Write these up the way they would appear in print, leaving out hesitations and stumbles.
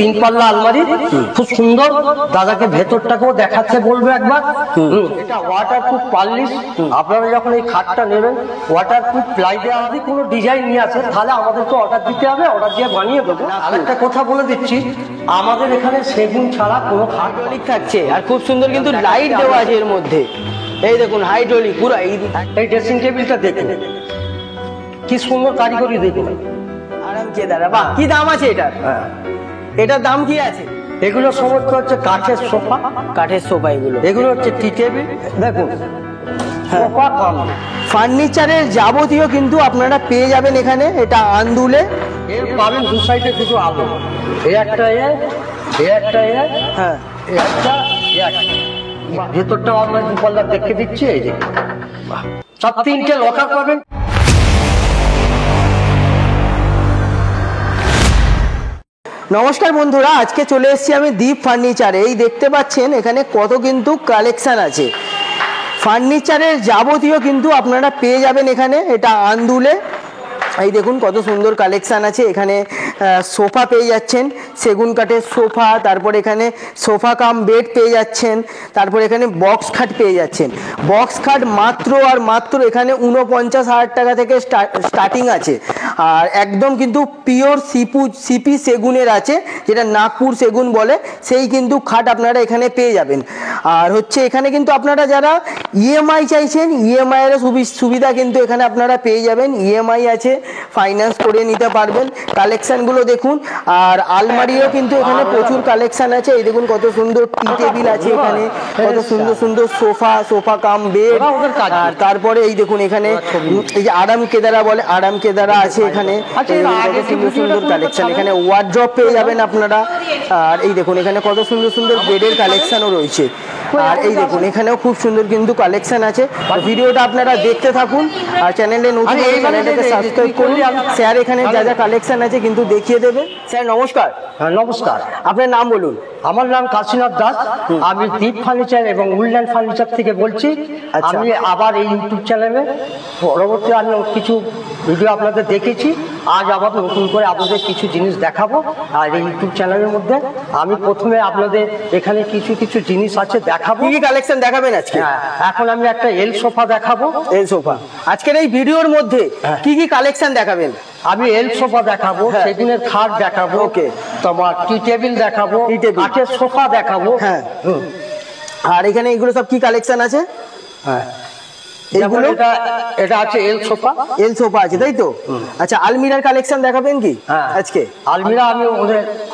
3 পাল্লা আলমারি, খুব সুন্দর। দাদাকে ভেতরটাকেও দেখাচ্ছে বলবো একবার। এটা ওয়াটারপ্রুফ পার্লিশ। আপনারা যখন এই খাটটা নেবেন ওয়াটারপ্রুফ প্লাই দেওয়া হবে, কোনো ডিজাইন নিয়ে আসে তাহলে আমাদেরকে অর্ডার দিতে হবে, অর্ডার দিয়ে বানিয়ে দেবো। আরেকটা কথা বলে দিচ্ছি, আমাদের এখানে সেগুন ছাড়া কোনো হাইড্রোলিক থাকছে, আর খুব সুন্দর কিন্তু লাইট দেওয়া আছে এর মধ্যে। এই দেখুন হাইড্রোলিক পুরো। এই ড্রেসিং টেবিলটা দেখুন কি সুন্দর কারিগরি, দেখুন আরাম কেদারা। বাহ, কি দাম আছে এটার? এটার দাম কি আছে? এগুলো সমস্ত হচ্ছে কাঠের সোফা। কাঠের সোফা এগুলো। এগুলো হচ্ছে টি টেবিল, দেখুন সোফা কম। ফার্নিচারের যাবতীয় কিন্তু আপনারা পেয়ে যাবেন এখানে। এটা আন্দুলে এর পাবেন দু সাইডে দুটো আলো, এই একটা একটা হ্যাঁ একটা ভেতরটাও আমরা দু পাল্লা দেখে দিচ্ছি। এই যে সব 3টে লকার পাবেন। নমস্কার বন্ধুরা, আজকে চলে এসেছি আমি দীপ ফার্নিচারে। এই দেখতে পাচ্ছেন এখানে কত কিন্তু কালেকশন আছে ফার্নিচারের যাবতীয় কিন্তু আপনারা পেয়ে যাবেন এখানে। এটা আন্দুলে। এই দেখুন কত সুন্দর কালেকশান আছে এখানে। সোফা পেয়ে যাচ্ছেন, সেগুন কাঠের সোফা। তারপর এখানে সোফা কাম বেড পেয়ে যাচ্ছেন। তারপর এখানে বক্স খাট পেয়ে যাচ্ছেন। বক্স খাট মাত্র আর মাত্র এখানে 49,000 টাকা থেকে স্টার্টিং আছে। আর একদম কিন্তু পিওর সিপি সেগুনের আছে, যেটা নাগপুর সেগুন বলে, সেই কিন্তু খাট আপনারা এখানে পেয়ে যাবেন। আর হচ্ছে এখানে কিন্তু আপনারা যারা ইএমআই চাইছেন, ইএমআইয়ের সুবিধা কিন্তু এখানে আপনারা পেয়ে যাবেন। ইএমআই আছে, ফাইন্যান্স করে নিতে পারবেন। কালেকশনগুলো দেখুন। আর আলমারিও কিন্তু এখানে প্রচুর কালেকশন আছে। এই দেখুন কত সুন্দর টি টেবিল আছে এখানে, কত সুন্দর সুন্দর সোফা কাম বেড। আর তারপরে এই দেখুন এখানে এই যে আরাম কেদারা বলে, আরাম কেদারা আছে এখানে। সুন্দর সুন্দর কালেকশন এখানে। ওয়ার্ড্রপ পেয়ে যাবেন আপনারা। আর এই দেখুন এখানে কত সুন্দর সুন্দর বেডের কালেকশনও রয়েছে। আর এই দেখুন এখানেও খুব সুন্দর কিন্তু কালেকশন আছে। ভিডিওটা আপনারা দেখতে থাকুন। আর চ্যানেলে নতুন হলে চ্যানেলটাকে সাবস্ক্রাইব করুন। স্যার এখানে যা যা কালেকশন আছে কিন্তু দেখিয়ে দেবে। স্যার নমস্কার। নমস্কার, আপনার নাম বলুন। আমার নাম কাশীনাথ দাস। আমি দীপ ফার্নিচার এবং উডল্যান্ড ফার্নিচার থেকে বলছি। আমি আবার এই ইউটিউব চ্যানেলে পরবর্তী আমি কিছু ভিডিও আপনাদের দেখেছি, আজ আবার নতুন করে আপনাদের কিছু জিনিস দেখাবো। আর এই ইউটিউব চ্যানেলের মধ্যে আমি প্রথমে আপনাদের এখানে কিছু কিছু জিনিস আছে দেখাবো। কি কালেকশন দেখাবেন আজকে? এখন আমি একটা এল সোফা দেখাবো। এল সোফা আজকের এই ভিডিওর মধ্যে কি কি কালেকশন দেখাবেন? আমি এল সোফা দেখাবো, সেগুনের খাট দেখাবো, তোমার টি টেবিল দেখাবো, কাঠের সোফা দেখাবো। হ্যাঁ, আর এখানে এগুলো সব কি কালেকশন আছে? হ্যাঁ, এটা আছে এল সোফা। এল সোফা আছে তাই তো? আচ্ছা, আলমিরার কালেকশন দেখাবেন কি আজকে? আলমিরা আমি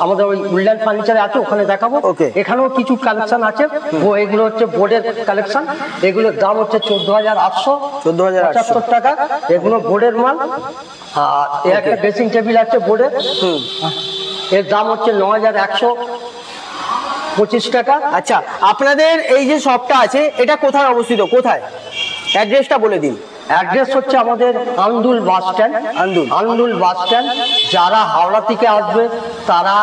আমাদের ওই উডল্যান্ড ফার্নিচারে আছে, ওখানে দেখাবো। এখানেও কিছু কালেকশন আছে। এগুলো হচ্ছে বোর্ডের কালেকশন। এগুলোর দাম হচ্ছে 14,875 টাকা। এগুলো বোর্ডের মাল। আর একটা ড্রেসিং টেবিল আছে বোর্ডের, এর দাম হচ্ছে 9,125 টাকা। আচ্ছা, আপনাদের এই যে শপটা আছে এটা কোথায় অবস্থিত? কোথায়? অ্যাড্রেসটা বলে দিন। অ্যাড্রেস হচ্ছে আমাদের Andul bus stand. Andul bus stand. যারা হাওড়া থেকে আসবে তারা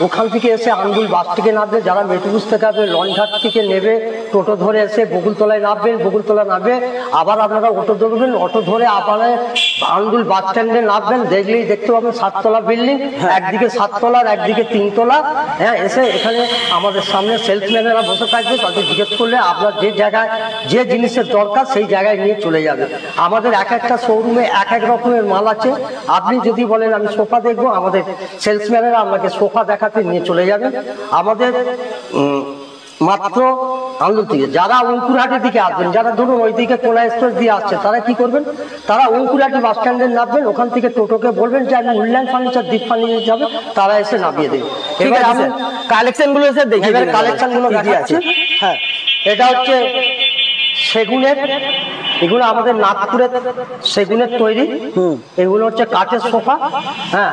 ওখান থেকে এসে আন্দুল বাস থেকে নামবে। যারা মেট্রোবুস থেকে আসবে, লঞ্চঘাট থেকে নেবে, টোটো ধরে এসে বকুলতলায় নামবেন। বকুলতলা নামবে আবার আপনারা অটো ধরবেন। অটো ধরে আপনারা আন্দুল বাস স্ট্যান্ডে নামবেন। দেখলেই দেখতে পাবেন 7তলা বিল্ডিং, একদিকে 7তলার একদিকে 3তলা। হ্যাঁ, এসে এখানে আমাদের সামনে সেলসম্যানেরা বসে থাকবে। তাদের জিজ্ঞেস করলে আপনার যে জায়গায় যে জিনিসের দরকার সেই জায়গায় নিয়ে চলে যাবে। আমাদের এক একটা শোরুমে এক এক রকমের মাল আছে। আপনি যদি বলেন আমি সোফা দেখবো, আমাদের সেলসম্যানেরা আপনাকে সোফা দেখাতে নিয়ে চলে যাবেন। আমাদের মাত্র আন্দুল থেকে যারা অঙ্কুরহাটের দিকে আসবেন, যারা ধরুন ওই দিকে কোলা এক্সপ্রেস দিয়ে আসছে, তারা কি করবেন? তারা অঙ্কুরহাটি বাস স্ট্যান্ডে নামবেন। ওখান থেকে টোটোকে বলবেন যে আমি উডল্যান্ড ফার্নিচার দীপ ফার্নিচার যাবে, তারা এসে নামিয়ে দেবে। এবার আমি কালেকশন গুলো এসে দেখি। কালেকশন গুলো দেখাচ্ছি। হ্যাঁ, এটা হচ্ছে সেগুনের। এগুলো আমাদের নাগপুরের সেগুনের তৈরি। এগুলো হচ্ছে কাঠের সোফা। হ্যাঁ,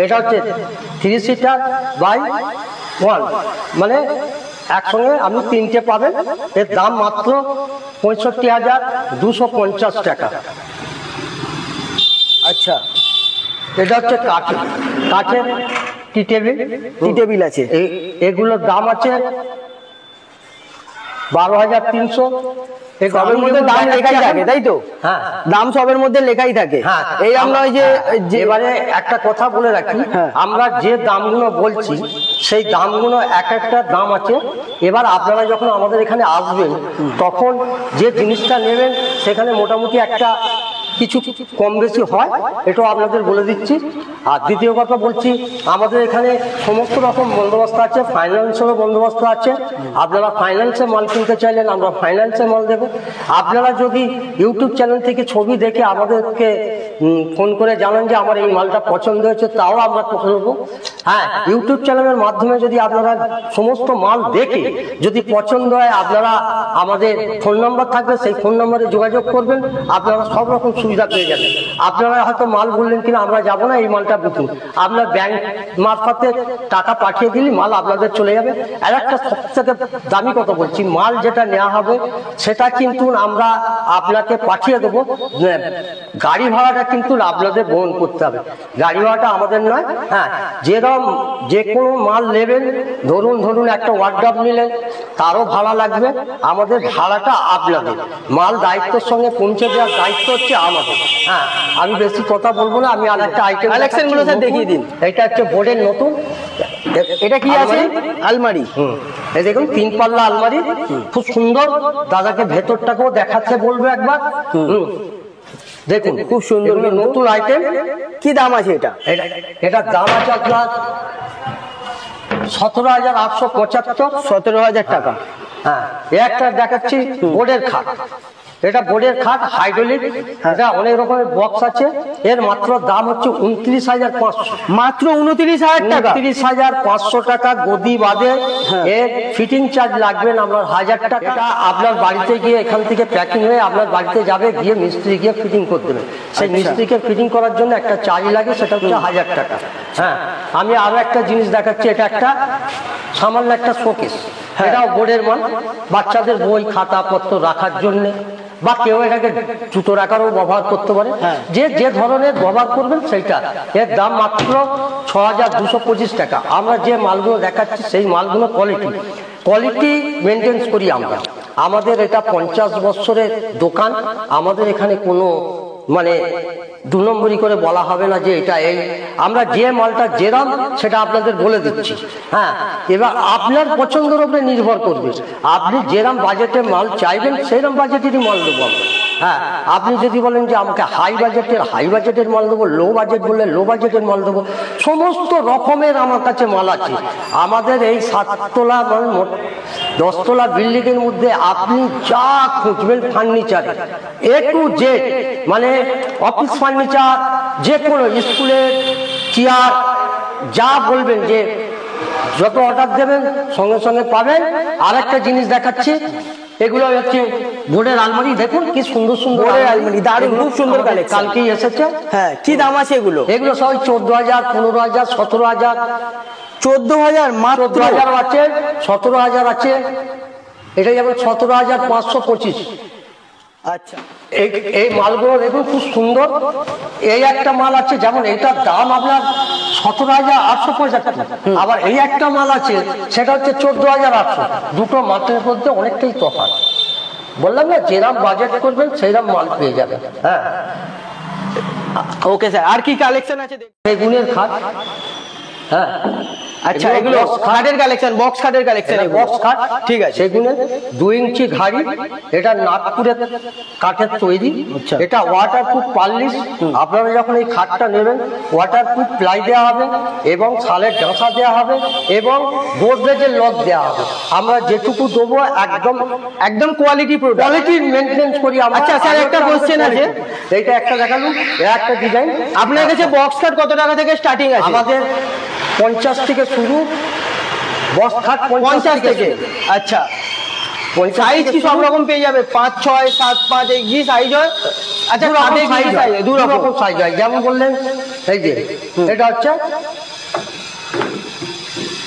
এটা হচ্ছে 3 সিটার বাই 1, মানে একসঙ্গে আপনি 3টে পাবেন। এর দাম মাত্র 65,250 টাকা। আচ্ছা, এটা হচ্ছে কাঠের টি টেবিল আছে। এগুলোর দাম আছে 12,300। সবের মধ্যে দাম লেখাই থাকে তাই তো? হ্যাঁ, দাম সবের মধ্যে লেখাই থাকে। হ্যাঁ, এই আমরা ওই যে এবারে একটা কথা বলে রাখি, আমরা যে দামগুলো বলছি সেই দামগুলো এক একটা দাম আছে। এবার আপনারা যখন আমাদের এখানে আসবেন তখন যে জিনিসটা নেবেন সেখানে মোটামুটি একটা কিছু কম বেশি হয়, এটাও আপনাদের বলে দিচ্ছি। আর দ্বিতীয় কথা বলছি, আমাদের এখানে সমস্ত রকম বন্দোবস্ত আছে, ফাইন্যান্সেরও বন্দোবস্ত আছে। আপনারা ফাইন্যান্সে মাল কিনতে চাইলেন আমরা ফাইন্যান্সে মাল দেবো। আপনারা যদি ইউটিউব চ্যানেল থেকে ছবি দেখে আমাদেরকে ফোন করে জানান যে আমার এই মালটা পছন্দ হয়েছে, তাও আমরা করবো। হ্যাঁ, ইউটিউব চ্যানেলের মাধ্যমে যদি আপনারা সমস্ত মাল দেখে যদি পছন্দ হয়, আপনারা আমাদের ফোন নাম্বার থাকবে, সেই ফোন নাম্বারে যোগাযোগ করবেন, আপনারা সব রকম সুবিধা পেয়ে যাবেন। আপনারা হয়তো মাল বললেন কিনা আমরা যাবো না, এই মালটা বুকিং, আপনার ব্যাংক মারফতে টাকা পাঠিয়ে দিলে মাল আপনাদের চলে যাবে। আর একটা সবথেকে দামি কথা বলছি, মাল যেটা নেওয়া হবে সেটা কিন্তু আমরা আপনাকে পাঠিয়ে দেবো, গাড়ি ভাড়াটা কিন্তু আপনাদের বহন করতে হবে, গাড়ি ভাড়াটা আমাদের নয়। হ্যাঁ, যেরকম যে কোনো মাল নেবেন, ধরুন একটা ওয়ার্ডরোব নিলেন, তারও ভাড়া লাগবে, আমাদের ভাড়াটা আপনাদের, মাল দায়িত্বের সঙ্গে পৌঁছে দেওয়ার দায়িত্ব হচ্ছে আমাদের। হ্যাঁ, আমি বেশি কথা বলবো না, আমি আরেকটা আইটেম কালেকশন গুলো স্যার দেখিয়ে দিন। এটা হচ্ছে বোর্ডের নতুন, এটা কি আছে? আলমারি। এই দেখুন 3 পাল্লা আলমারি, খুব সুন্দর। দাদাকে ভেতরটাকেও দেখাতে বলবো একবার। দেখুন খুব সুন্দর নতুন আইটেম। কি দাম আছে এটা? এটার দাম আছে আপনার 17,875। 17,000 টাকা। হ্যাঁ, একটা দেখাচ্ছি বোর্ডের খাট। এটা বোর্ডের খাট হাইড্রোলিক, এটা অনেক রকমের বক্স আছে। এর মাত্র দাম হচ্ছে 29,500। মাত্র 29,000 টাকা? 29,500 টাকা গদি বাদে। এর ফিটিং চার্জ লাগবে না আপনার 1,000 টাকা। আপনার বাড়িতে গিয়ে এখান থেকে প্যাকিং হয়ে আপনার বাড়িতে যাবে, গিয়ে মিস্ত্রি গিয়ে ফিটিং করে দেবে। সেই মিস্ত্রিকে ফিটিং করার জন্য একটা চার্জ লাগে, সেটা হচ্ছে 1,000 টাকা। হ্যাঁ, আমি আরো একটা জিনিস দেখাচ্ছি, এটা একটা সামান্য একটা শোকেস। এটাও বোর্ডের মাল, বাচ্চাদের বই খাতা পত্র রাখার জন্য, বা কেউ এটাকে জুতো রাখারও ব্যবহার করতে পারে। যে যে ধরনের ব্যবহার করবেন সেইটা। এর দাম মাত্র 6,225 টাকা। আমরা যে মালগুলো দেখাচ্ছি সেই মালগুলো কোয়ালিটি মেনটেন করি আমরা। আমাদের এটা 50 বছরের দোকান। আমাদের এখানে কোনো মানে 2 নম্বরই করে বলা হবে না যে এটা এই, আমরা যে মালটা যেরাম সেটা আপনাদের বলে দিচ্ছি। হ্যাঁ, এবার আপনার পছন্দের উপরে নির্ভর করবে, আপনি যেরাম বাজেটে মাল চাইবেন সেইরকম বাজেটেরই মাল দেবো আমরা। হ্যাঁ, আপনি যদি বলেন যে আমাকে হাই বাজেটের মাল দেবো, লো বাজেট বললে লো বাজেটের মাল দেবো, সমস্ত রকমের আমার কাছে মাল আছে। আমাদের এই 7 তলা 10 তলা বিল্ডিং এর মধ্যে আপনি যা খুঁজবেন ফার্নিচার A to Z, মানে অফিস ফার্নিচার, যে কোনো স্কুলের চেয়ার, যা বলবেন, যে যত অর্ডার দেবেন সঙ্গে সঙ্গে পাবেন। আর একটা জিনিস দেখাচ্ছি, এগুলো হচ্ছে বোর্ডের আলমারি। দেখুন কি সুন্দর সুন্দর আলমারি, দারুণ, খুব সুন্দর কালেকশন, কালকেই এসেছে। হ্যাঁ, কি দাম আছে এগুলো? এগুলো সবাই 14,000, 15,000, 17,000। 14,000? মাত্র 14,000 আছে, 17,000 আছে। এটা যেমন 17,525। আচ্ছা, এই মালগুলো দেখুন খুব সুন্দর। এই একটা মাল আছে, যেমন এইটার দাম আপনার 17,875। আবার এই একটা মাল আছে সেটা হচ্ছে 14,800। দুটো মাত্রের মধ্যে অনেকটাই তফাৎ। বললাম না, যেরাম বাজেট করবেন সেইরাম মাল পেয়ে যাবেন। হ্যাঁ, ওকে স্যার। আর কি কালেকশন আছে? বেগুনের খাট। হ্যাঁ, আচ্ছা, এগুলো খাটের কালেকশন, বক্স খাটের কালেকশন। বক্স খাট, ঠিক আছে। সেগুনের 2 ইঞ্চি ঘাড়ি। এটা নাগপুরের কাঠের তৈরি। এটা ওয়াটারপ্রুফ পার্লিশ। আপনারা যখন এই খাটটা নেবেন ওয়াটারপ্রুফ প্লাই দেওয়া হবে, এবং শালের ডাঁসা দেওয়া হবে, এবং গোদরেজের লক দেওয়া হবে। আমরা যেটুকু দেবো একদম কোয়ালিটি মেনটেন্স করি আমরা। আচ্ছা স্যার, একটা কোশ্চেন আছে। এইটা একটা দেখালুম, একটা ডিজাইন। আপনার কাছে বক্স খাট কত টাকা থেকে স্টার্টিং আছে? আমাদের 50 থেকে শুরু, বক্স খাট 50 থেকে। আচ্ছা, সাইজ কি সব রকম পেয়ে যাবে? 5, 6, 7, 5 এই কি সাইজ হয়? আচ্ছা, দু রকম সাইজ হয়। যেমন বললেন এই যে এটা হচ্ছে,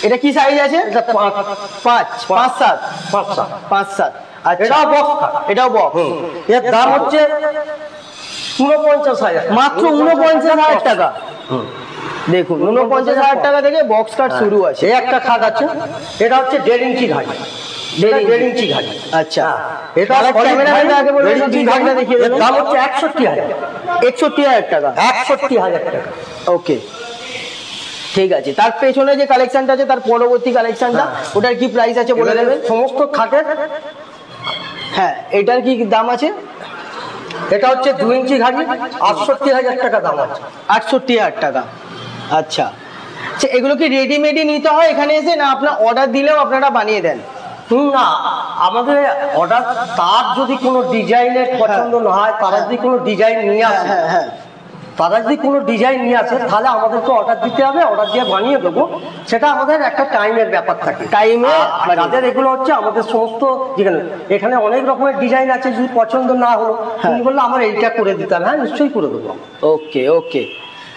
এটা কি সাইজ আছে? এটা 5, 7। আচ্ছা, এটাও বক্স খাট, এটাও বক্স। এর দাম হচ্ছে 49,000। মাত্র 49,000 টাকা। দেখুন 49,000 টাকা থেকে বক্স কাট শুরু আছে। এই একটা খাট আছে, এটা হচ্ছে 1.5 ইঞ্চি ঘাট, 1.5 ইঞ্চি ঘাট। আচ্ছা, এটা ক্যামেরাম্যান আগে বলুন ডিজাইনটা দেখিয়ে দেন। দাম হচ্ছে 61,000, 61,000 টাকা। 61,000 টাকা। ওকে, ঠিক আছে। তার পেছনে যে কালেকশনটা আছে তার পরবর্তী কালেকশনটা, ওটার কি প্রাইস আছে বলে দেবেন? সমস্ত খাটের, হ্যাঁ, এটার কি দাম আছে? এটা হচ্ছে 2 ইঞ্চি ঘাটি, 68,000 টাকা দাম আছে। 68,000 টাকা। আচ্ছা, আচ্ছা, এগুলো কি রেডিমেডই নিতে হয় এখানে এসে, না আপনার অর্ডার দিলেও আপনারা বানিয়ে দেন? না, আমাদের অর্ডার, তার যদি কোনো ডিজাইনের পছন্দ না হয়, তারা যদি কোনো ডিজাইন নিয়ে আসে, হ্যাঁ, তারা যদি কোনো ডিজাইন নিয়ে আসে তাহলে আমাদেরকে অর্ডার দিতে হবে, অর্ডার দিয়ে বানিয়ে দেবো। সেটা আমাদের একটা টাইমের ব্যাপার থাকে, টাইমে। যাদের এগুলো হচ্ছে আমাদের সমস্ত, যেখানে এখানে অনেক রকমের ডিজাইন আছে, যদি পছন্দ না হলো তুমি বললে আমার এইটা করে দিতে হবে, হ্যাঁ নিশ্চয়ই করে দেবো। ওকে ওকে,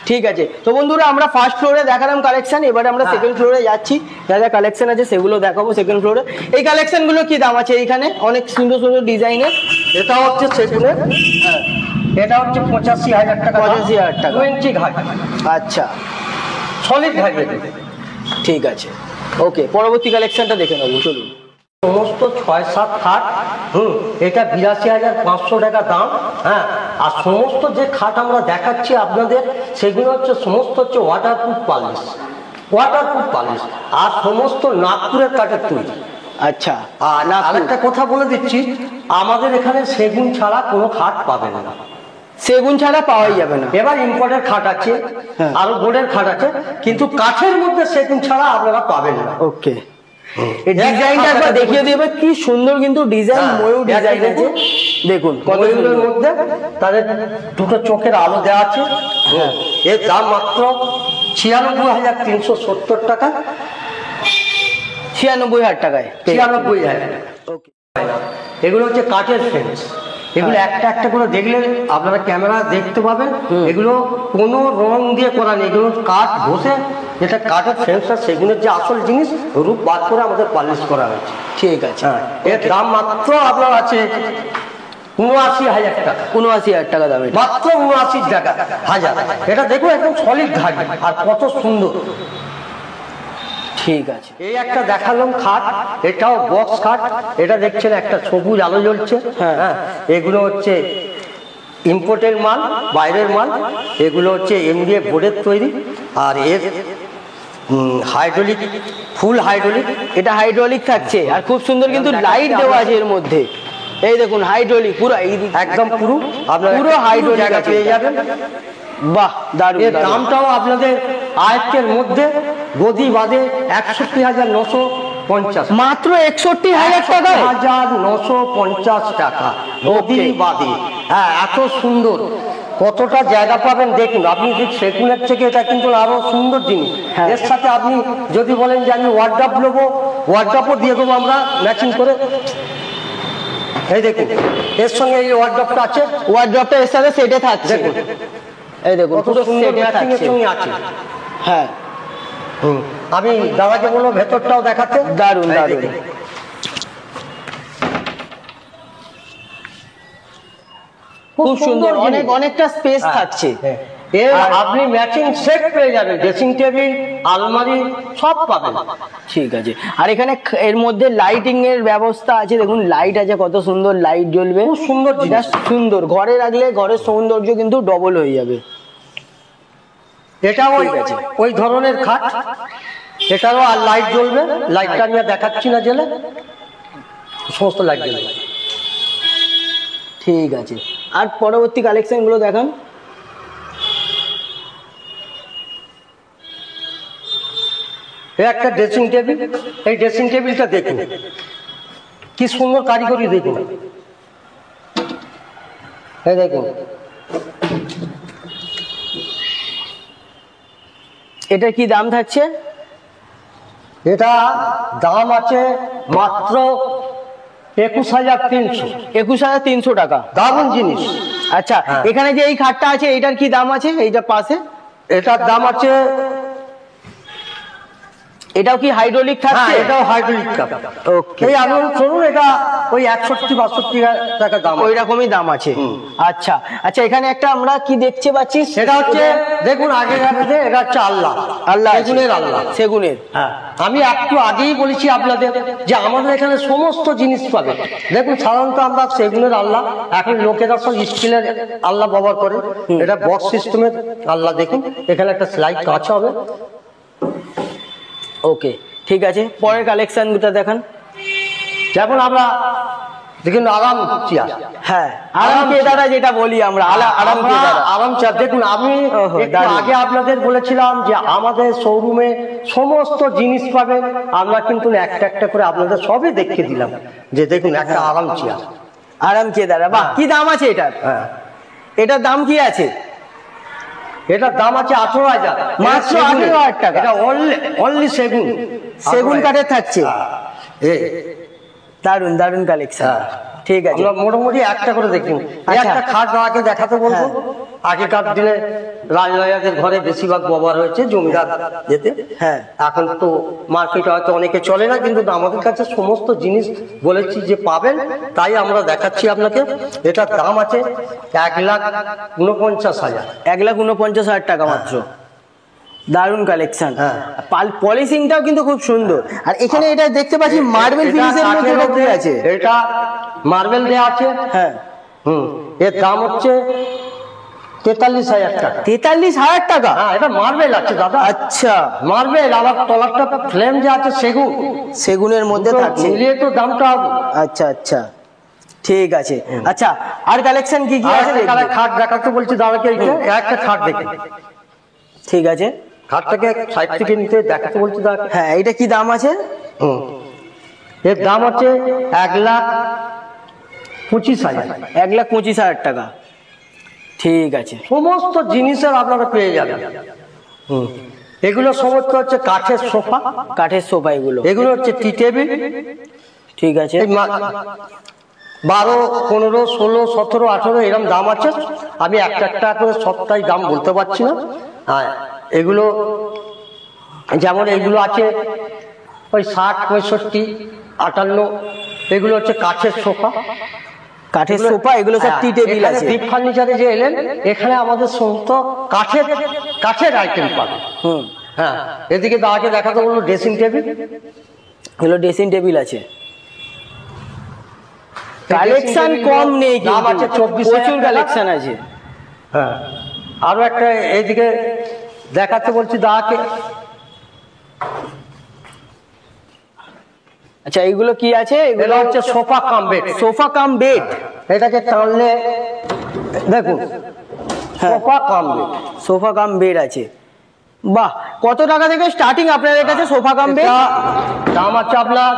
ঠিক আছে। তো বন্ধুরা, আমরা ফার্স্ট ফ্লোরে দেখালাম কালেকশন, এবারে আমরা সেকেন্ড ফ্লোরে যাচ্ছি, যা যা কালেকশন আছে সেগুলো দেখাবো সেকেন্ড ফ্লোরে। এই কালেকশনগুলো কি দাম আছে এইখানে? অনেক সুন্দর সুন্দর ডিজাইনের। এটা হচ্ছে সেগুনের, এটা হচ্ছে 85,000 টাকা। 85,000 টাকা। 2 ইঞ্চি ঘাট। আচ্ছা, সলিড ঘাট। ঠিক আছে, ওকে। পরবর্তী কালেকশনটা দেখে নেবো, চলুন। সমস্ত 6-7 খাট, এটা 82,500 টাকা দাম। হ্যাঁ, আর সমস্ত যে খাট আমরা দেখাচ্ছি আপনাদের, সেগুলো হচ্ছে সমস্ত হচ্ছে ওয়াটারপ্রুফ পালিশ, ওয়াটারপ্রুফ পালিশ, আর সমস্ত নাগপুরের কাঠের তৈরি। আচ্ছা, আর আরেকটা কথা বলে দিচ্ছি, আমাদের এখানে সেগুন ছাড়া কোনো খাট পাবেন না, সেগুন ছাড়া পাওয়াই যাবে না। এবার ইম্পোর্টের খাট আছে, আরো বোর্ডের খাট আছে, কিন্তু কাঠের মধ্যে সেগুন ছাড়া আপনারা পাবেন না। ওকে, এই ডিজাইনটা একবার দেখিয়ে দেবে, কি সুন্দর কিন্তু ডিজাইন, ময়ূর ডিজাইন আছে দেখুন, কতগুলোর মধ্যে তাদের দুটো চোখের আলো দেওয়া আছে। এর দাম মাত্র 96,370 টাকা। 96,000 টাকায়, 96,000 টাকা। এগুলো হচ্ছে কাঠের ফ্রেন্স, এগুলো একটা একটা করে দেখলে আপনারা ক্যামেরা দেখতে পাবেন, এগুলো কোনো রং দিয়ে করা নেই, এগুলো কাঠ বসে, যেটা কাঠের ফ্রেমটা সেগুলোর যে আসল জিনিস রূপ বাদ করে আমাদের পালিশ করা হয়েছে। ঠিক আছে, এর দাম মাত্র আপনার আছে 79,000 টাকা। 79,000 টাকা দাম, মাত্র 79 টাকা হাজার। এটা দেখুন একদম সলিড ঘাট, আর কত সুন্দর। ঠিক আছে, এই একটা দেখালাম খাট, এটাও বক্স খাট। এটা দেখছেন একটা সবুজ আলো জ্বলছে, হ্যাঁ, এগুলো হচ্ছে ইম্পোর্টের মাল, বাইরের মাল। এগুলো হচ্ছে এমডিএফ বোর্ডের তৈরি, আর এর হাইড্রোলিক, ফুল হাইড্রোলিক। এটা হাইড্রোলিক থাকছে, আর খুব সুন্দর কিন্তু লাইট দেওয়া আছে এর মধ্যে। এই দেখুন হাইড্রোলিক, পুরো একদম পুরো আপনারা পুরো হাইড্রোলিক জায়গা পেয়ে যাবেন। বাহ, দারুণ। এর দামটাও আপনাদের আয়ত্তের মধ্যে, গদি বাদে 61,950, মাত্র 61,000 টাকা, 61,950 টাকা গদি বাদে। হ্যাঁ, এত সুন্দর, কতটা জায়গা পাবেন দেখুন আপনি। সেগুনের থেকে এটা কিন্তু আরো সুন্দর জিনিস। এর সাথে আপনি যদি বলেন যে আমি ওয়ার্ড্রপ নেবো, ওয়ার্ড্রপও দিয়ে দেবো আমরা ম্যাচিং করে। এই দেখুন, এর সঙ্গে এই ওয়ার্ড্রপটা আছে, ওয়ার্ড্রপটা এর সাথে সেটে থাকছে। দেখুন এই দেখুন, পুরো সেটে ম্যাচিং এর সঙ্গে আছে। হ্যাঁ, আমি দাদাকে বলবো ভেতরটাও দেখাতে। দারুণ দারুণ, খুব সুন্দর, অনেকটা স্পেস থাকছে। আপনি ম্যাচিং সেট পেয়ে যাবেন, ড্রেসিং টেবিল, আলমারি সব পাবেন। ঠিক আছে, আর এখানে এর মধ্যে লাইটিং এর ব্যবস্থা আছে, দেখুন লাইট আছে, কত সুন্দর লাইট জ্বলবে, খুব সুন্দর, জাস্ট সুন্দর। ঘরে রাখলে ঘরের সৌন্দর্য কিন্তু ডবল হয়ে যাবে। এটা ওই ধরনের খাট, এটারও আর লাইট জ্বলবে। লাইটটা আমি দেখাচ্ছি না, জেলে সমস্ত লাইট জ্বলবে। ঠিক আছে, আর পরবর্তী কালেকশন গুলো দেখান। একটা ড্রেসিং টেবিল, এই ড্রেসিং টেবিলটা দেখুন কি সুন্দর কারিগরি, দেখুন এই দেখুন। এটা কি দাম থাকছে? এটা দাম আছে মাত্র 21,300। 21,300 টাকা, দারুণ জিনিস। আচ্ছা, এখানে যে এই খাটটা আছে এটার কি দাম আছে? এইটা পাশে এটার দাম আছে, এটাও কি হাইড্রোলিক হ্যাঁ থাকছে? এটাও হাইড্রোলিক কাপ। ওকে, এই আগুন চলুন, এটা ওই 61-62 টাকা দাম। ওই রকমই দাম আছে। আচ্ছা আচ্ছা, এখানে একটা আমরা কি দেখতে পাচ্ছি, সেটা হচ্ছে দেখুন আগে যে এটা হচ্ছে আল্লাহ, আল্লাহ আছে। সেগুনের আল্লাহ। সেগুনের, হ্যাঁ আমি একটু আগেই বলেছি আপনাদের যে আমাদের এখানে সমস্ত জিনিস পাবে। দেখুন সাধারণত আমরা সেগুনের আল্লাহ, এখন লোকেরা সব স্টিলের আল্লাহ ব্যবহার করে, এটা বক্স সিস্টেমের আল্লাহ। দেখুন এখানে একটা স্লাইড কাজ হবে। ওকে ঠিক আছে, পরের কালেকশন গুলো দেখান। যেমন আমরা দেখুন আরাম চেয়ার, হ্যাঁ আরাম কেদারা যেটা বলি আমরা, আরাম কেদারা, আরাম চেয়ার। দেখুন আমি একটু আগে আপনাদের বলেছিলাম যে আমাদের শোরুমে সমস্ত জিনিস পাবেন, আমরা কিন্তু একটা একটা করে আপনাদের সবই দেখিয়ে দিলাম যে দেখুন একটা আরাম চেয়ার, আরাম কেদারা। বাহ, কি দাম আছে এটার? হ্যাঁ এটার দাম কি আছে? এটার দাম আছে 18,000, মাত্র 18,000 টাকা। এটা অনলি সেগুন, সেগুন কাঠের থাকছে। এই দারুন দারুন কালেকশন। হ্যাঁ। ঠিক আছে, আমরা মোটামুটি একটা করে দেখুন। আচ্ছা। একটা খাট দাদাকে দেখাতে বলবো। আগেকার দিনে রাজরাজাদের ঘরে বেশিরভাগ ব্যবহার হয়েছে, জমিদার যেতে। হ্যাঁ এখন তো মার্কেটে হয়তো অনেকে চলে না, কিন্তু আমাদের কাছে সমস্ত জিনিস বলেছি যে পাবেন, তাই আমরা দেখাচ্ছি আপনাকে। এটার দাম আছে 1,49,000। 1,49,000 টাকা মাত্র। দারুন কালেকশন। হ্যাঁ। পলিশিংটাও কিন্তু খুব সুন্দর। আর এখানে এটা দেখতে পাচ্ছি মার্বেল ফিনিশের মধ্যে কি আছে? এটা মার্বেল দেয়া আছে। হ্যাঁ, এর দাম হচ্ছে 43,000 টাকা। 43,000 টাকা? হ্যাঁ এটা মার্বেল আছে দাদা। আচ্ছা, মার্বেল, আবার তলারটা ফ্লেম যে আছে সেগুন, সেগুনের মধ্যে থাকছে। মিলিয়ে তো দামটা হবে। আচ্ছা আচ্ছা, ঠিক আছে। আচ্ছা, আর কালেকশন কি কি আছে? খাট দেখাতে বলছি দাদাকে, একটা খাট দেখি। ঠিক আছে, খাটটাকে সাইড থেকে নিতে দেখাতে বলছি দাদাকে। হ্যাঁ এটা কি দাম আছে? এর দাম হচ্ছে 1,25,000। 1,25,000 টাকা। ঠিক আছে, সমস্ত জিনিসের আপনারা পেয়ে যাবেন। এগুলো সমস্ত হচ্ছে কাঠের সোফা, কাঠের সোফা এগুলো। এগুলো হচ্ছে টি টেবিল। ঠিক আছে, 12, 15, 16, 17, 18 এরকম দাম আছে। আমি একটা একটা করে সবটাই দাম বলতে পারছি না। হ্যাঁ এগুলো যেমন এগুলো আছে ওই 60, 65, 58, এগুলো হচ্ছে কাঠের সোফা। কাঠের সোফা এগুলো সব টি টেবিল আছে। দীপ ফার্নিচারে যে এলেন, এখানে আমাদের সমস্ত কাঠের আইটেম পাবেন। হ্যাঁ এদিকে দাদাকে দেখাতে বললো ড্রেসিং টেবিল। এগুলো ড্রেসিং টেবিল আছে। কালেকশন কম নেই, দাম আছে 24,000 প্রচুর কালেকশন আছে। হ্যাঁ আরো একটা এইদিকে দেখাতে বলছি দাদাকে। আচ্ছা এগুলো কি আছে? এগুলো হচ্ছে sofa cum bed. Sofa cum bed. এটাকে টানলে দেখুন sofa cum bed. Sofa cum bed আছে। বাহ, কত টাকা থেকে স্টার্টিং আপনাদের কাছে সোফা কাম বেড? দাম আছে আপনার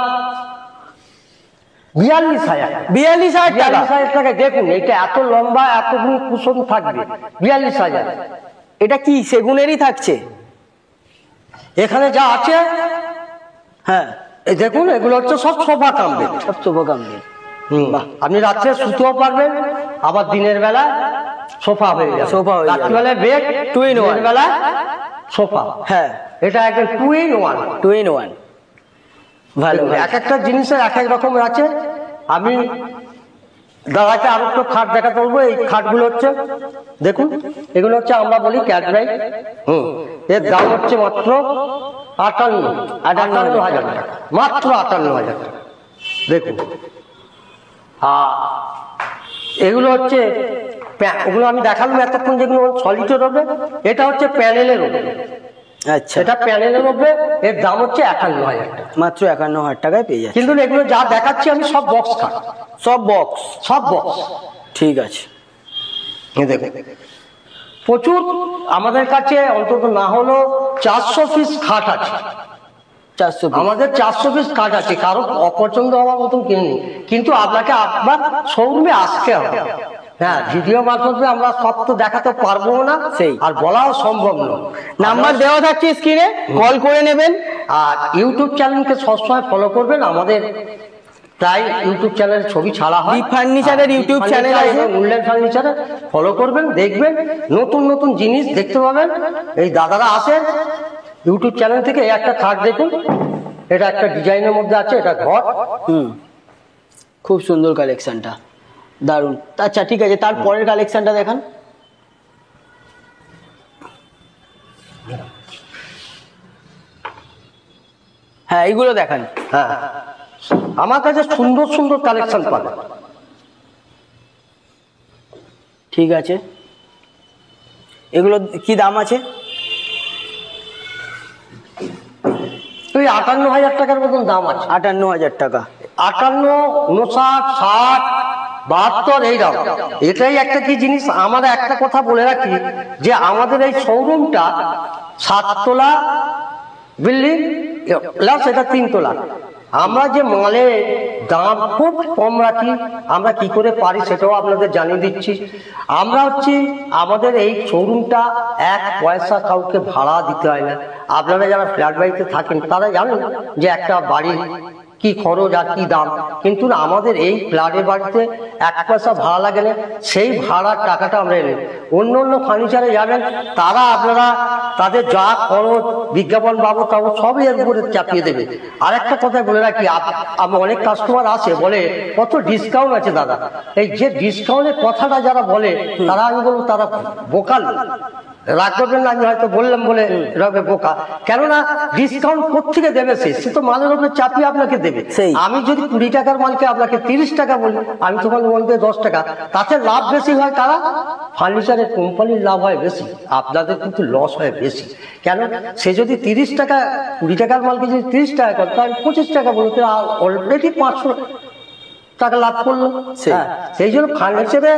42,000। 42,000 টাকা? 42,000 টাকা। দেখুন এটা এত লম্বা, এতগুলো কুশন থাকবে, 42,000। এটা কি সেগুনেরই থাকছে? এখানে যা আছে হ্যাঁ এই দেখুন, এগুলো হচ্ছে সব সোফা কাম বেড। সব সোফা কাম বেড। আপনি রাত্রে শুতেও পারবেন, আবার দিনের বেলা সোফা হয়ে যাবে। সোফা হয়ে যাবে। রাত্রিবেলায় বেড, 2 in 1। দিনের বেলায় সোফা। হ্যাঁ এটা একদম 2 in 1। 2 in 1। ভালো। এক একটা জিনিসের এক এক রকমের আছে। আমি দাদাকে আরো একটু খাট দেখাতে বলবো। এই খাটগুলো হচ্ছে দেখুন, এগুলো হচ্ছে আমরা বলি ক্যাটরাই। এর দাম হচ্ছে মাত্র 58,000 টাকা। মাত্র 58,000 টাকা। দেখুন এগুলো হচ্ছে ওগুলো আমি দেখালাম এতক্ষণ, যেগুলো সলিডের হবে। এটা হচ্ছে প্যানেলের হবে। আচ্ছা, এটা প্যানেলের হবে। এর দাম হচ্ছে 51,000 টাকা। মাত্র 51,000 টাকায় পেয়ে যাচ্ছে। কিন্তু এগুলো যা দেখাচ্ছি আমি সব বক্স খাট, সব বক্স। সব বক্স। ঠিক আছে, দেখুন প্রচুর আমাদের কাছে অন্তত না হলো 400 পিস খাট আছে। 400 আমাদের 400 পিস খাট আছে। কারো অপছন্দ হওয়ার মতন কিনিনি, কিন্তু আপনাকে আপনার শোরুমে আসতে হবে। হ্যাঁ ভিডিও মারফতে আমরা সব তো দেখাতে পারবো না, সেই আর বলাও সম্ভব নয়। নাম্বার দেওয়া থাকছে স্ক্রিনে, কল করে নেবেন। আর ইউটিউব চ্যানেলকে সবসময় ফলো করবেন। আমাদের প্রায় ইউটিউব চ্যানেল ছবি ছাড়া হয়। দীপ ফার্নিচারের ইউটিউব চ্যানেল আছে, উডল্যান্ড ফার্নিচারে ফলো করবেন, দেখবেন নতুন নতুন জিনিস দেখতে পাবেন। এই দাদারা আসেন, ইউটিউব চ্যানেল থেকে এই একটা খাট দেখুন, এটা একটা ডিজাইনের মধ্যে আছে, এটা ঘর। খুব সুন্দর কালেকশনটা, দারুণ। আচ্ছা ঠিক আছে, তারপরের কালেকশনটা দেখান। হ্যাঁ এইগুলো দেখান। হ্যাঁ, আমার কাছে সুন্দর সুন্দর কালেকশন পাবে। ঠিক আছে, এগুলো কি দাম আছে? ওই 58,000 টাকার মতন দাম আছে। 58,000 টাকা। 58, 59, 60, 72 এই দাম। এটাই একটা কি জিনিস, আমরা একটা কথা বলে রাখি যে আমাদের এই শোরুমটা 7 তলা বিল্ডিং প্লাস এটা 3 তলা। আমরা যে মালের দাম খুব কম রাখি, আমরা কি করে পারি সেটাও আপনাদের জানিয়ে দিচ্ছি। আমরা হচ্ছে আমাদের এই শোরুমটা 1 পয়সা কাউকে ভাড়া দিতে হয় না। আপনারা যারা ফ্ল্যাট বাড়িতে থাকেন তারা জানেন যে একটা বাড়ির কি খরচ আর কি দাম, কিন্তু আমাদের এই ফ্ল্যাটের বাড়িতে 1 পয়সা ভাড়া লাগে না। সেই ভাড়ার টাকাটা আমরা এনে অন্য অন্য ফার্নিচারে যাবেন, তারা আপনারা তাদের যা খরচ বিজ্ঞাপন বাবদ তাবদ সবই এর উপরে চাপিয়ে দেবে। আর একটা কথা বলে রাখি, অনেক কাস্টমার আসে বলে কত ডিসকাউন্ট আছে দাদা। এই যে ডিসকাউন্টের কথাটা যারা বলে তারা, আমি বলবো তারা বোকাল। রাগ করবেন না, আমি হয়তো বললাম বলে রবে বোকা, কেননা ডিসকাউন্ট কোথেকে দেবে? সে তো মালের উপরে চাপিয়ে আপনাকে দেবে। আমি যদি 20 টাকার মালকে আপনাকে 30 টাকা বলি, আমি তোমার বলতে 10 টাকা, তাতে লাভ বেশি হয় কারা? ফার্নিচারের কোম্পানির লাভ হয় বেশি, আপনাদের কিন্তু লস হয় বেশি। কেন? সে যদি 30 টাকা 20 টাকার মালকে যদি 30 টাকা করে, তাহলে 25 টাকা বলতে অলরেডি 500 টাকা লাভ করলো। সেই জন্য ফার্নিচারে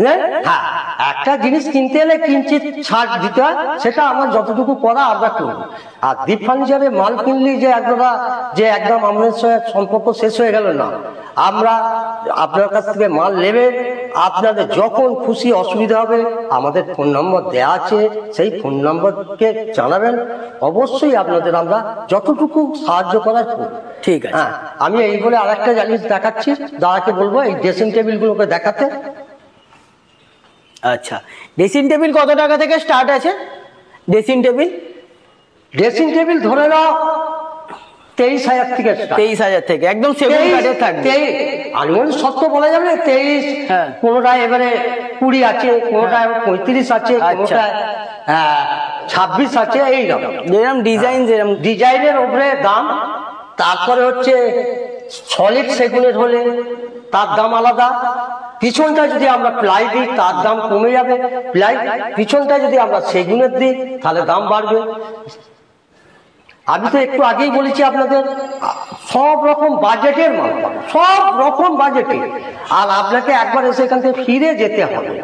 হ্যাঁ একটা জিনিস কিনতে এলে কিঞ্চিত ছাড় দিতে হয়, সেটা আমার যতটুকু করা আমরা করবো। আর দীপ ফার্নিচারে মাল কিনলি যে একদম আমাদের সঙ্গে সম্পর্ক শেষ হয়ে গেল না। আমরা আপনার কাছ থেকে মাল নেবে, আপনাদের যখন খুশি অসুবিধা হবে আমাদের ফোন নম্বর দেওয়া আছে, সেই ফোন নম্বরকে জানাবেন, অবশ্যই আপনাদের আমরা যতটুকু সাহায্য করার করব। ঠিক আছে। হ্যাঁ, আমি এই বলে আর একটা জিনিস দেখাচ্ছি, দাদাকে বলবো এই ড্রেসিং টেবিলগুলোকে দেখাতে। আচ্ছা, ড্রেসিং টেবিল কত টাকা থেকে স্টার্ট আছে? ড্রেসিং টেবিল ধরে নাও 23,000 থেকে। 23,000 থেকে একদম সেভেন কার্ডে থাকবে। আনুমানিক সত্য বলা যাবে 23, কোনোটায় এবারে 20 আছে, কোনোটায় 35 আছে, কোনোটায় 26 আছে, এই রকম যেরকম ডিজাইন, যেরকম ডিজাইনের উপরে দাম। তারপরে হচ্ছে সলিড সেগুনের হলে তার দাম আলাদা। পিছনটা যদি আমরা প্লাই দিই তার দাম কমে যাবে, পিছনটা যদি আমরা সেগুনের দিই তাহলে দাম বাড়বে। আমি তো একটু আগেই বলেছি আপনাদের সব রকম বাজেটের মাল পাবেন, সব রকম বাজেটে। আর আপনাকে একবার এসে এখান থেকে ফিরে যেতে হবে।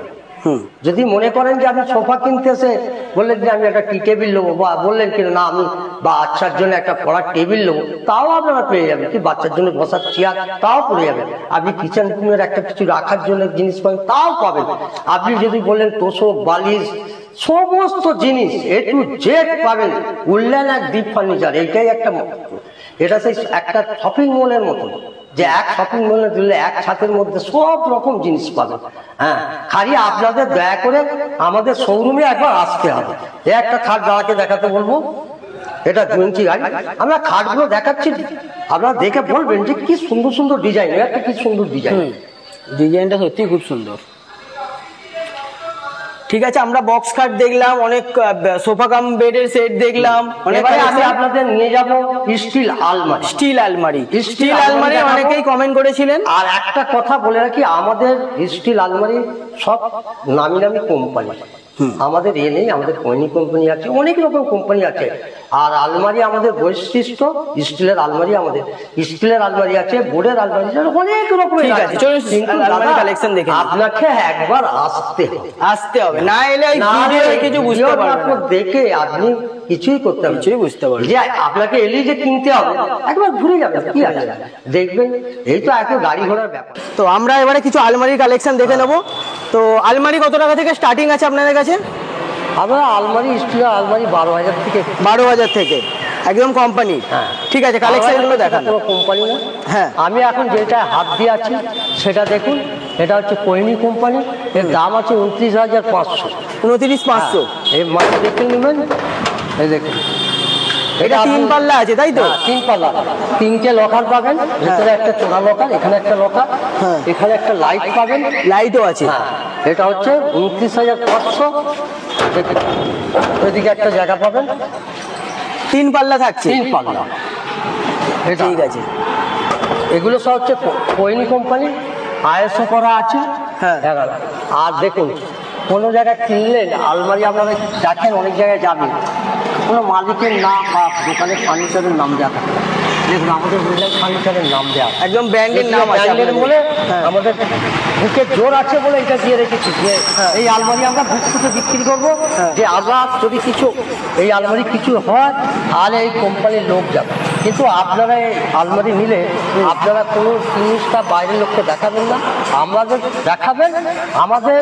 যদি মনে করেন যে আপনি সোফা কিনতে এসে বললেন যে আমি একটা টি টেবিল নেবো, বা বললেন কিনা না আমি বাচ্চার জন্য একটা পড়ার টেবিল নেবো, তাও আপনারা পেয়ে যাবেন। কি বাচ্চার জন্য বসার চেয়ার, তাও পড়ে যাবেন। আপনি কিচেন রুমের একটা কিছু রাখার জন্য জিনিস পাবেন, তাও পাবেন। আপনি যদি বলেন তোষক, বালিশ, সমস্ত জিনিস A to Z পাবেন উল্লেন এক দীপ ফার্নিচার। এইটাই একটা, এটা সেই একটা শপিং মলের মতো, যে এক শপিং মলে দিলে এক ছাদের মধ্যে সব রকম জিনিস পাবেন। হ্যাঁ, খালি আপনাদের দয়া করে আমাদের শোরুমে একবার আসতে হবে। একটা খাট দাদাকে দেখাতে বলবো, এটা 2 ইঞ্চি গাড়ি। আমরা খাটগুলো দেখাচ্ছি, আপনারা দেখে বলবেন যে কি সুন্দর সুন্দর ডিজাইন, একটা কি সুন্দর ডিজাইন। ডিজাইনটা সত্যি খুব সুন্দর। ঠিক আছে, আমরা বক্স খাট দেখলাম, অনেক সোফা কাম বেডের সেট দেখলাম। এবারে আমি আপনাদের নিয়ে যাব স্টিল আলমারি। স্টিল আলমারি অনেকেই কমেন্ট করেছিলেন। আর একটা কথা বলে রাখি, আমাদের স্টিল আলমারি সব নামি নামি কোম্পানি। আমাদের নেই, আমাদের কোয়েনি কোম্পানি আছে, অনেক রকম কোম্পানি আছে। আর আলমারি আমাদের বৈশিষ্ট্য স্টিলের আলমারি, আমাদের স্টিলের আলমারি আছে, বোর্ডের আলমারি আছে, অনেক রকমের আছে। কালেকশন দেখে আপনাকে একবার আসতে হবে, না এলে কিছু বুঝতে পারবেন, দেখে আপনি কিছুই করতে হবে, কিছুই বুঝতে পারবেন। যে আপনাকে এলি যে কিনতে হবে, একবার ঘুরে যাবেন, কি আছে দেখবেন। এই তো এত গাড়ি ঘোড়ার ব্যাপার। তো আমরা এবারে কিছু আলমারির কালেকশন দেখে নেবো। তো আলমারি কত টাকা থেকে স্টার্টিং আছে আপনাদের কাছে? আমরা আলমারি, স্টিলের আলমারি 12,000 থেকে। 12,000 থেকে একদম কোম্পানি। হ্যাঁ, ঠিক আছে, কালেকশনগুলো দেখান। কোনো কোম্পানি না। হ্যাঁ, আমি এখন যেটা হাত দিয়ে আছি সেটা দেখুন, এটা হচ্ছে কোয়েনি কোম্পানি। এর দাম আছে 29,500। 29,500। এই মাল দেখে নেবেন, এই দেখুন এটা 3 পাল্লা আছে তাই তো? 3 পাল্লা, 3টে লকার পাবেন, ভিতরে একটা চোরা লকার, এখানে একটা লকার, এখানে একটা লাইট পাবেন, লাইটও আছে। এটা হচ্ছে 29,500। ওইদিকে একটা জায়গা পাবেন, 3 পাল্লা থাকছে। 3 পাল্লা। ঠিক আছে। এগুলো সব হচ্ছে কোহিনী কোম্পানি, ISO করা আছে। হ্যাঁ। আর দেখুন, কোনো জায়গায় কিনলেন আলমারি, আপনারা দেখেন অনেক জায়গায় যাবেন, কোনো মালিকের নাম বা দোকানের ফার্নিচারের নাম দেওয়া থাকে। দেখুন আমাদের রিলায়েন্স ফার্নিচারের নাম দেওয়া, একদম ব্র্যান্ডের নাম আছে ব্র্যান্ডের বলে আমাদের বুকের জোর আছে বলে এটা দিয়ে রেখেছি যে এই আলমারি আমরা বুক থেকে বিক্রি করবো, যে আমরা যদি কিছু এই আলমারি কিছু হয় তাহলে এই কোম্পানির লোক যাবে। কিন্তু আপনারা এই আলমারি নিলে আপনারা কোনো জিনিসটা বাইরের লোককে দেখাবেন না, আমাদের দেখাবেন, আমাদের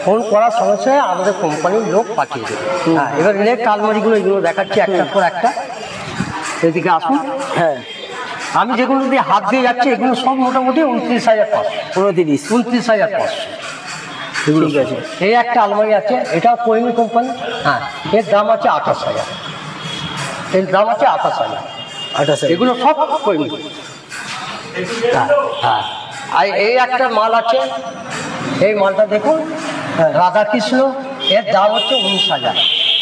ফোন করার সমস্যা আমাদের কোম্পানির লোক পাঠিয়ে দেবে। হ্যাঁ, এবার নেক্সট আলমারিগুলো এগুলো দেখাচ্ছি একটার পর একটা। এদিকে আসুন। হ্যাঁ, আমি যেগুলো দিয়ে হাত দিয়ে যাচ্ছি এগুলো সব মোটামুটি 29,500। 29,500। ঠিক আছে। এই একটা আলমারি আছে, এটা কোহিনী কোম্পানি। হ্যাঁ, এর দাম আছে 28,000। এর দাম আছে 28,000। 28,000। এগুলো সব কোহিনী। হ্যাঁ হ্যাঁ। আর এই একটা মাল আছে, এই মালটা দেখুন, রাধাকৃষ্ণ, এর দাম হচ্ছে 19,000।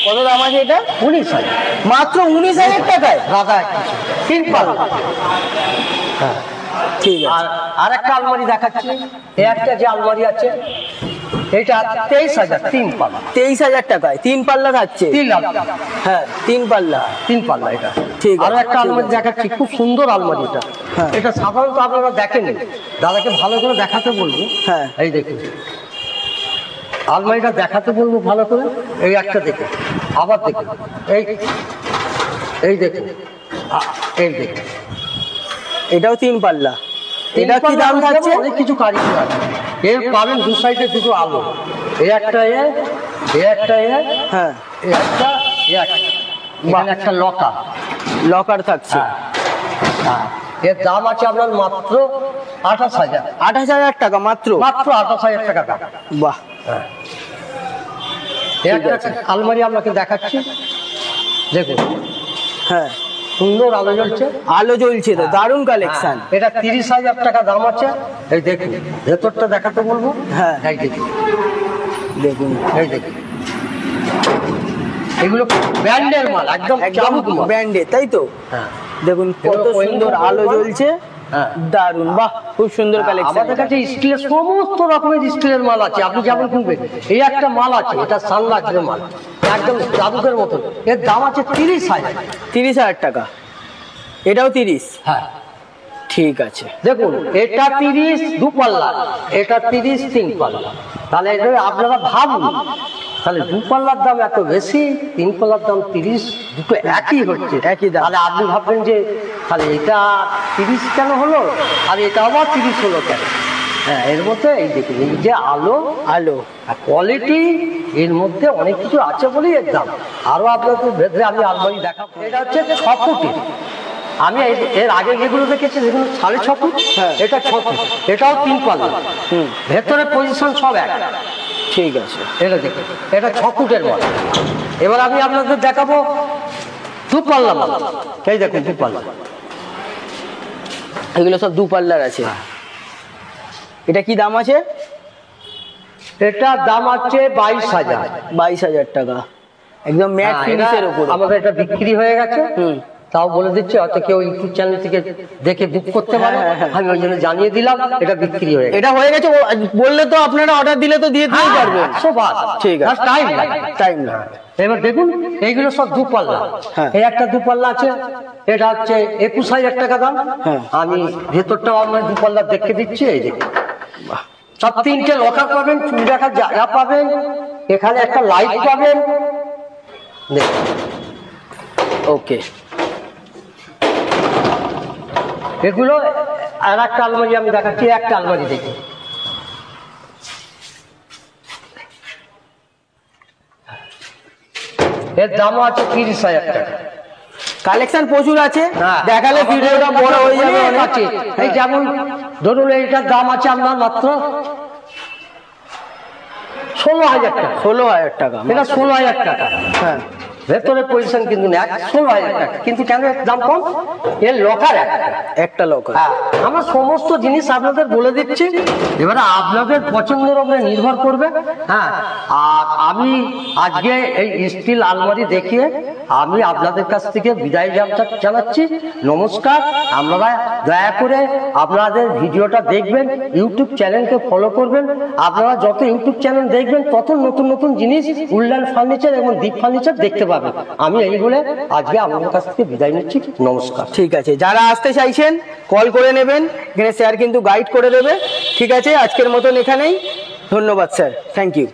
কত দাম আছে এটা? 19,000। মাত্র 19,000 টাকায় রাধাকৃষ্ণ 3 পাল্লা। হ্যাঁ, ঠিক আছে। আর একটা আলমারি দেখাচ্ছি, এই একটা যে আলমারি আছে এটা 23,000, 3 পাল্লা। 23,000 টাকায় 3 পাল্লা থাকছে। 3 লাখ। হ্যাঁ, 3 পাল্লা। 3 পাল্লা এটা। ঠিক আছে। আরো একটা আলমারি দেখাচ্ছি, খুব সুন্দর আলমারি এটা। হ্যাঁ। এটা সাধারণত আপনারা দেখেননি, দাদাকে ভালো করে দেখাতে বলবো। হ্যাঁ। এই দেখুন আলমারিটা দেখাতে বলবো ভালো করে। এই একটা দেখুন, আবার দেখুন, এই দেখুন, এই দেখুন, এটাও 3 পাল্লা। এটা কি দাম থাকছে? অনেক কিছু কারিগর আছে, এর পাবেন দু সাইডে দুটো আলো, এই একটা এই একটা হ্যাঁ, এই একটা এখানে একটা লকার। লকার থাকছে। হ্যাঁ, এর দাম আছে আপনার মাত্র 28,000। 28,000 টাকা মাত্র? মাত্র 28,000 টাকা দাম। বাহ। এই একটা আলমারি আপনাকে দেখাচ্ছি, দেখুন। হ্যাঁ, সুন্দর আলো জ্বলছে। আলো জ্বলছে তো, দারুণ কালেকশন। এটা 30,000 টাকা দাম আছে। এই দেখুন, ভেতরটা দেখাতে বলবো। হ্যাঁ, এই দেখুন, দেখুন, এই দেখুন, এগুলো ব্র্যান্ডের মাল, একদম ব্র্যান্ডের, তাই তো? হ্যাঁ, দেখুন কত সুন্দর আলো জ্বলছে। হ্যাঁ, দারুণ, বাহ, খুব সুন্দর কালেকশন। আমাদের কাছে স্টিলের সমস্ত রকমের স্টিলের মাল আছে, আপনি যেমন কিনবেন। এই একটা মাল আছে, এটা সানলাক্সের মাল, একদম জাদুকের মতন। এর দাম আছে 30,000। 30,000 টাকা। এটাও 30? হ্যাঁ, ঠিক আছে। দেখুন এটা 30 2 পাল্লা, এটা 30 3 পাল্লা। তাহলে এটা আপনারা ভাবুন, তাহলে 2 পাল্লার দাম এত বেশি, 3 পাল্লার দাম 30, দুটো একই হচ্ছে, একই দাম। তাহলে আপনি ভাববেন যে তাহলে এটা 30 কেন হলো আর এটা আবার 30 হলো কেন? হ্যাঁ, এর মধ্যে এই দেখুন, এই যে আলো আর কোয়ালিটি, এর মধ্যে অনেক কিছু আছে বলেই এর দাম। আরো আপনাদের ভেতরে আমি আলমারি দেখাবো। এটা হচ্ছে 6 ফুটের। আমি এর আগে যেগুলো দেখেছি সেগুলো 6.5 ফুট। এটা 6 ফুট, এটাও 3 পাল্লা। ভেতরে পজিশন সব এক। ঠিক আছে। এটা দেখুন, এটা 6 ফুটের মাল। এবার আমি আপনাদের দেখাবো 2 পাল্লা মাল। এই দেখুন 2 পাল্লা, এগুলো সব 2 পাল্লার আছে। এটা কি দাম আছে? এটা দাম আছে 22,000। 22,000 টাকা, একদম ম্যাট ফিনিশের উপরে। আমাদের এটা বিক্রি হয়ে গেছে, তাও বলে দিচ্ছি, হয়তো কেউ ইউটিউব চ্যানেল থেকে দেখে বুক করতে পারে। আমি ওই জন্য জানিয়ে দিলাম এটা বিক্রি হয়ে গেছে। এটা হয়ে গেছে বললে তো আপনারা অর্ডার দিলে তো দিয়ে দিতে পারবেন। 100 ঠিক আছে, টাইম না। এবার দেখুন এইগুলো সব 2 পাল্লা। এই একটা 2 পাল্লা আছে, এটা হচ্ছে 21,000 টাকা দাম। আমি ভেতরটাও আপনার 2 পাল্লা দেখে দিচ্ছি। এই দেখুন, সব 3টে লকার পাবেন, চুল রাখার জায়গা পাবেন, এখানে একটা লাইট পাবেন। দেখুন, ওকে। এগুলো আর একটা আলমারি আমি দেখাচ্ছি, একটা আলমারি দেখি। এর দামও আছে 30,000 টাকা। কালেকশন প্রচুর আছে, দেখালে ভিডিওটা বড় হয়ে যাবে অনেক। এই যেমন ধরুন এইটার দাম আছে আপনার মাত্র 16,000 টাকা। 16,000 টাকা। এটা 16,000 টাকা। হ্যাঁ, ভেতরে পজিশন কিন্তু নেই 16,000 টাকা, কিন্তু কেন এর দাম কম? এর লকার একটা লোক। হ্যাঁ, আমার সমস্ত জিনিস আপনাদের বলে দিচ্ছি, এবারে আপনাদের পছন্দের উপরে নির্ভর করবে। হ্যাঁ, আর আমি আজকে এই স্টিল আলমারি দেখিয়ে আমি আপনাদের কাছ থেকে বিদায় জানাচ্ছি। নমস্কার। আপনারা দয়া করে আপনাদের ভিডিওটা দেখবেন, ইউটিউব চ্যানেলকে ফলো করবেন। আপনারা যত ইউটিউব চ্যানেল দেখবেন তত নতুন নতুন জিনিস উডল্যান্ড ফার্নিচার এবং দীপ ফার্নিচার দেখতে পাবেন। আমি এই বলে আজকে আপনাদের কাছ থেকে বিদায় নিচ্ছি। নমস্কার। ঠিক আছে, যারা আসতে চাইছেন কল করে নেবেন, এখানে স্যার কিন্তু গাইড করে দেবে। ঠিক আছে, আজকের মতন এখানেই। ধন্যবাদ স্যার, থ্যাংক ইউ।